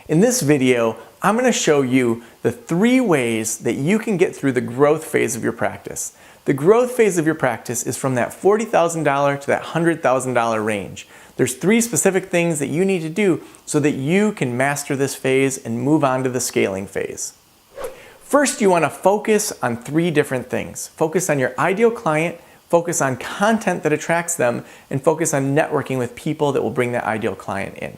In this video, I'm going to show you the 3 ways that you can get through the growth phase of your practice. The growth phase of your practice is from that $40,000 to that $100,000 range. There's 3 specific things that you need to do so that you can master this phase and move on to the scaling phase. First, you want to focus on 3 different things. Focus on your ideal client, focus on content that attracts them, and focus on networking with people that will bring that ideal client in.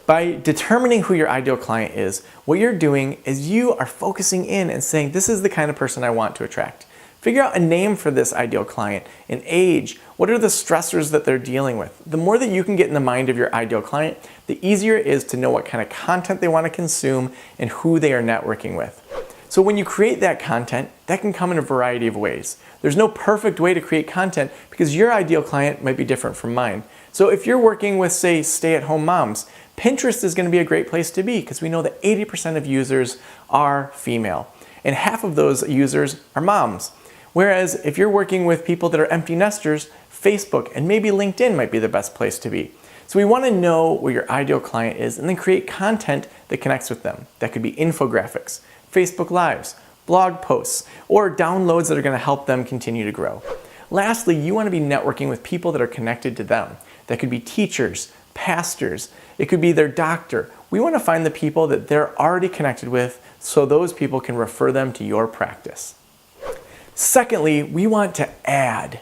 By determining who your ideal client is, what you're doing is you are focusing in and saying, this is the kind of person I want to attract. Figure out a name for this ideal client, an age, what are the stressors that they're dealing with. The more that you can get in the mind of your ideal client, the easier it is to know what kind of content they want to consume and who they are networking with. So when you create that content, that can come in a variety of ways. There's no perfect way to create content because your ideal client might be different from mine. So if you're working with, say, stay-at-home moms, Pinterest is going to be a great place to be because we know that 80% of users are female and half of those users are moms. Whereas if you're working with people that are empty nesters, Facebook and maybe LinkedIn might be the best place to be. So we want to know where your ideal client is and then create content that connects with them. That could be infographics, Facebook Lives, blog posts, or downloads that are going to help them continue to grow. Lastly, you want to be networking with people that are connected to them. That could be teachers, pastors, it could be their doctor. We want to find the people that they're already connected with so those people can refer them to your practice. Secondly, we want to add.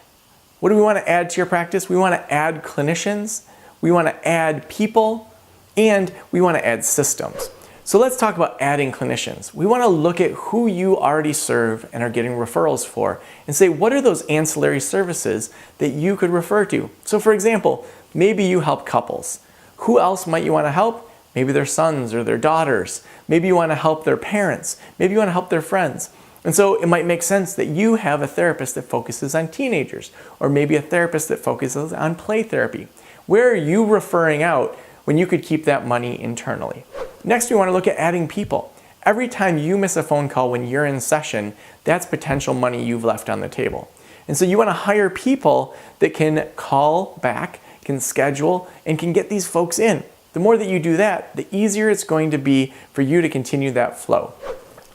What do we want to add to your practice? We want to add clinicians, we want to add people, and we want to add systems. So let's talk about adding clinicians. We want to look at who you already serve and are getting referrals for and say, what are those ancillary services that you could refer to? So for example, maybe you help couples. Who else might you want to help? Maybe their sons or their daughters. Maybe you want to help their parents. Maybe you want to help their friends. And so it might make sense that you have a therapist that focuses on teenagers, or maybe a therapist that focuses on play therapy. Where are you referring out when you could keep that money internally? Next, we want to look at adding people. Every time you miss a phone call when you're in session, that's potential money you've left on the table. And so you want to hire people that can call back, can schedule, and can get these folks in. The more that you do that, the easier it's going to be for you to continue that flow.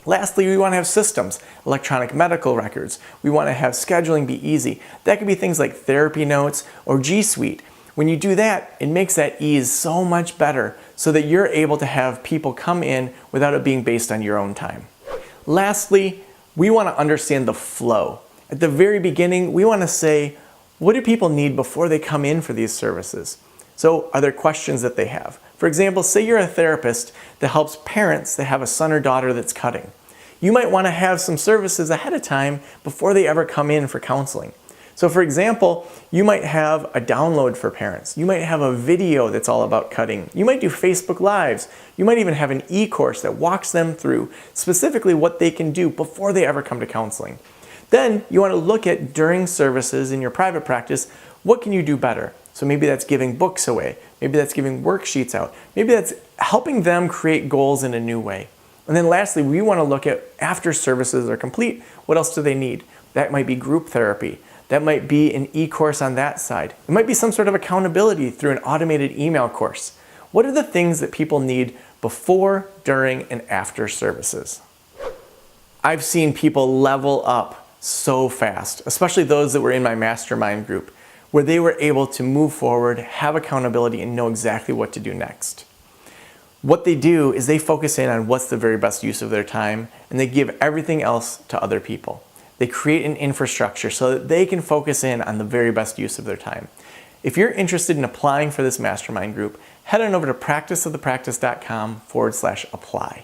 Lastly, we want to have systems, electronic medical records. We want to have scheduling be easy. That could be things like therapy notes or G Suite. When you do that, it makes that ease so much better so that you're able to have people come in without it being based on your own time. Lastly, we want to understand the flow. At the very beginning, we want to say, what do people need before they come in for these services? So are there questions that they have? For example, say you're a therapist that helps parents that have a son or daughter that's cutting. You might want to have some services ahead of time before they ever come in for counseling. So for example, you might have a download for parents. You might have a video that's all about cutting. You might do Facebook Lives. You might even have an e-course that walks them through specifically what they can do before they ever come to counseling. Then you want to look at during services in your private practice, what can you do better? So maybe that's giving books away. Maybe that's giving worksheets out. Maybe that's helping them create goals in a new way. And then lastly, we want to look at after services are complete, what else do they need? That might be group therapy. That might be an e-course on that side. It might be some sort of accountability through an automated email course. What are the things that people need before, during, and after services? I've seen people level up so fast, especially those that were in my mastermind group, where they were able to move forward, have accountability, and know exactly what to do next. What they do is they focus in on what's the very best use of their time, and they give everything else to other people. They create an infrastructure so that they can focus in on the very best use of their time. If you're interested in applying for this mastermind group, head on over to practiceofthepractice.com/apply.